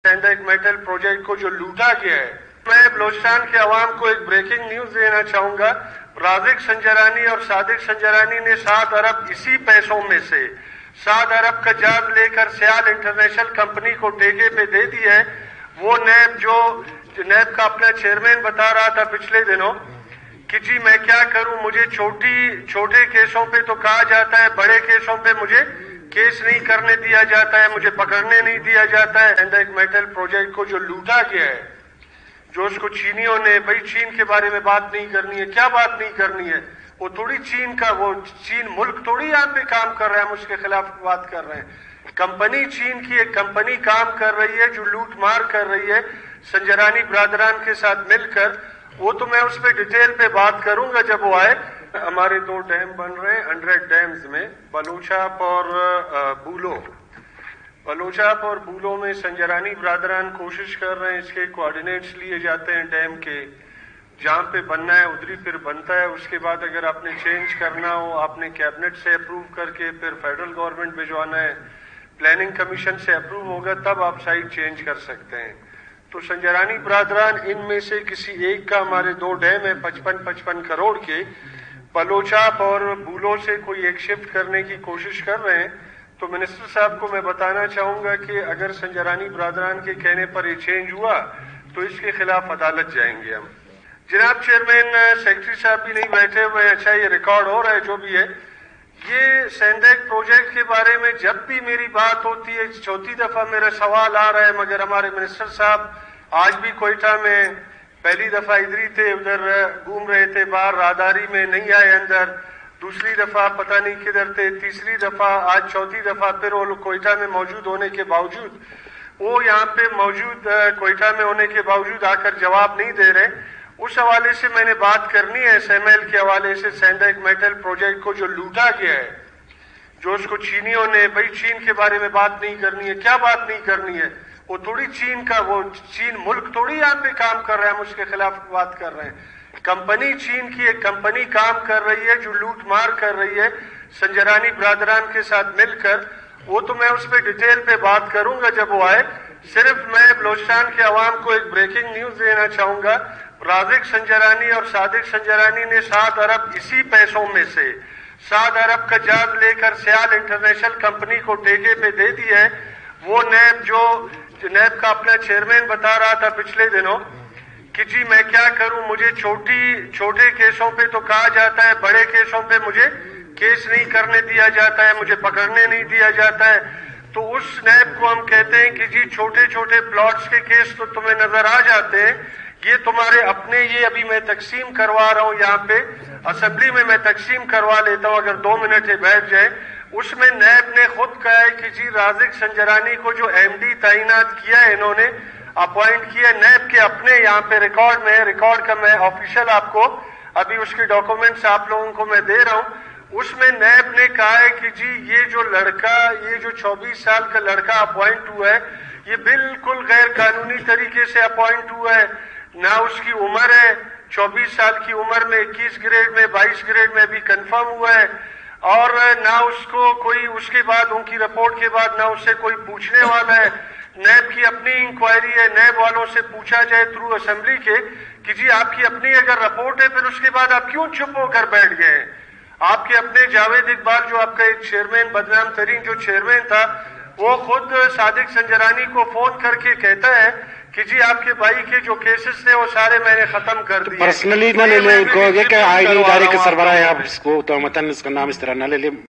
سیندیک metal project کو جو لوٹا گیا ہے، میں بلوچستان کے عوام کو ایک بریکنگ نیوز دینا چاہوں گا۔ رازق سنجرانی اور صادق سنجرانی نے 7 ارب اسی پیسوں میں سے 7 ارب کا جہاز لے کر سیال انٹرنیشنل کمپنی کو ٹھیکے پہ دے دی ہے۔ وہ نیب جو نیب کا اپنا چیئرمین بتا رہا تھا پچھلے دنوں کہ جی میں کیا کروں، مجھے چھوٹے کیسوں پہ تو کہا جاتا ہے، بڑے کیسوں پہ مجھے کیس نہیں کرنے دیا جاتا ہے، مجھے پکڑنے نہیں دیا جاتا ہے۔ سیندیک میٹل پروجیکٹ کو جو لوٹا گیا ہے، جو اس کو چینیوں نے، بھائی چین کے بارے میں بات نہیں کرنی ہے، کیا بات نہیں کرنی ہے؟ وہ تھوڑی چین ملک تھوڑی یہاں پہ کام کر رہا ہے، ہم اس کے خلاف بات کر رہے ہیں۔ کمپنی چین کی ایک کمپنی کام کر رہی ہے جو لوٹ مار کر رہی ہے سنجرانی برادران کے ساتھ مل کر۔ وہ تو میں اس پہ ڈیٹیل پہ بات کروں گا جب وہ آئے۔ ہمارے 2 ڈیم بن رہے ہیں 100 ڈیمز میں، بلوچاپ اور بولو۔ بلوچاپ اور بولو میں سنجرانی برادران کوشش کر رہے ہیں، اس کے کوآرڈینیٹس لیے جاتے ہیں ڈیم کے، جہاں پہ بننا ہے ادھری پھر بنتا ہے۔ اس کے بعد اگر آپ نے چینج کرنا ہو، آپ نے کیبنٹ سے اپروو کر کے پھر فیڈرل گورنمنٹ بھجوانا ہے، پلاننگ کمیشن سے اپروو ہوگا، تب آپ سائٹ چینج کر سکتے ہیں۔ تو سنجرانی برادران ان میں سے کسی ایک کا، ہمارے 2 ڈیم ہیں 55 کروڑ کے، بلوچاپ اور بولو سے کوئی ایک شفٹ کرنے کی کوشش کر رہے ہیں۔ تو منسٹر صاحب کو میں بتانا چاہوں گا کہ اگر سنجرانی برادران کے کہنے پر یہ چینج ہوا تو اس کے خلاف عدالت جائیں گے ہم۔ جناب چیئرمین، سیکرٹری صاحب بھی نہیں بیٹھے ہوئے، اچھا یہ ریکارڈ ہو رہا ہے جو بھی ہے۔ یہ سیندیک پروجیکٹ کے بارے میں جب بھی میری بات ہوتی ہے، 4تھی دفعہ میرا سوال آ رہا ہے، مگر ہمارے منسٹر صاحب آج بھی کوئٹہ میں، پہلی دفعہ ادھر ہی تھے، ادھر گھوم رہے تھے باہر راہداری میں، نہیں آئے اندر، دوسری دفعہ پتہ نہیں کدھر تھے، تیسری دفعہ، آج 4تھی دفعہ پھر وہ کوئٹہ میں موجود ہونے کے باوجود، وہ یہاں پہ موجود کوئٹہ میں ہونے کے باوجود آ کر جواب نہیں دے رہے۔ اس حوالے سے میں نے بات کرنی ہے، SML کے حوالے سے سیندیک میٹل پروجیکٹ کو جو لوٹا گیا ہے، جو اس کو چینیوں نے، بھائی چین کے بارے میں بات نہیں کرنی ہے، کیا بات نہیں کرنی ہے؟ وہ تھوڑی چین ملک تھوڑی یہاں پہ کام کر رہا ہے، ہم اس کے خلاف بات کر رہے ہیں۔ کمپنی چین کی ایک کمپنی کام کر رہی ہے جو لوٹ مار کر رہی ہے سنجرانی برادران کے ساتھ مل کر۔ وہ تو میں اس پہ ڈیٹیل پہ بات کروں گا جب وہ آئے۔ صرف میں بلوچستان کے عوام کو ایک بریکنگ نیوز دینا چاہوں گا۔ رازق سنجرانی اور صادق سنجرانی نے 7 ارب اسی پیسوں میں سے 7 ارب کا جہاز لے کر سیال انٹرنیشنل کمپنی کو ٹھیکے پہ دے دی ہے۔ وہ نیب جو نیب کا اپنا چیئرمین بتا رہا تھا پچھلے دنوں کہ جی میں کیا کروں، مجھے چھوٹے کیسوں پہ تو کہا جاتا ہے، بڑے کیسوں پہ مجھے کیس نہیں کرنے دیا جاتا ہے، مجھے پکڑنے نہیں دیا جاتا ہے۔ تو اس نیب کو ہم کہتے ہیں کہ جی چھوٹے پلاٹس کے کیس تو تمہیں نظر آ جاتے ہیں، یہ تمہارے اپنے، یہ ابھی میں تقسیم کروا رہا ہوں یہاں پہ اسمبلی میں، میں تقسیم کروا لیتا ہوں اگر 2 منٹ بیٹھ جائیں۔ اس میں نیب نے خود کہا ہے کہ جی رازق سنجرانی کو جو MD تعینات کیا ہے، انہوں نے اپوائنٹ کیا، نیب کے اپنے یہاں پہ ریکارڈ میں ہے، ریکارڈ کا میں آفیشیل آپ کو ابھی اس کے ڈاکومنٹس آپ لوگوں کو میں دے رہا ہوں۔ اس میں نیب نے کہا ہے کہ جی یہ جو لڑکا، یہ جو 24 سال کا لڑکا اپوائنٹ ہوا ہے، یہ بالکل غیر قانونی طریقے سے اپوائنٹ ہوا ہے، نہ اس کی عمر ہے، 24 سال کی عمر میں 21 گریڈ میں 22 گریڈ میں ابھی کنفرم ہوا ہے، اور نہ اس کو کوئی، اس کے بعد ان کی رپورٹ کے بعد نہ اس سے کوئی پوچھنے والا ہے۔ نیب کی اپنی انکوائری ہے، نیب والوں سے پوچھا جائے تھرو اسمبلی کے کہ جی آپ کی اپنی اگر رپورٹ ہے پھر اس کے بعد آپ کیوں چپ ہو کر بیٹھ گئے ہیں؟ آپ کے اپنے جاوید اقبال جو آپ کا ایک چیئرمین، بدنام ترین جو چیئرمین تھا، وہ خود صادق سنجرانی کو فون کر کے کہتا ہے کہ جی آپ کے بھائی کے جو کیسز تھے وہ سارے میں نے ختم کر دیے۔ پرسنلی نہ لے لیں ان کو، یہ کہ آئینی ادارے کے سربراہ ہیں، آپ اس کو تہمتاً اس کا نام اس طرح نہ لے لیں۔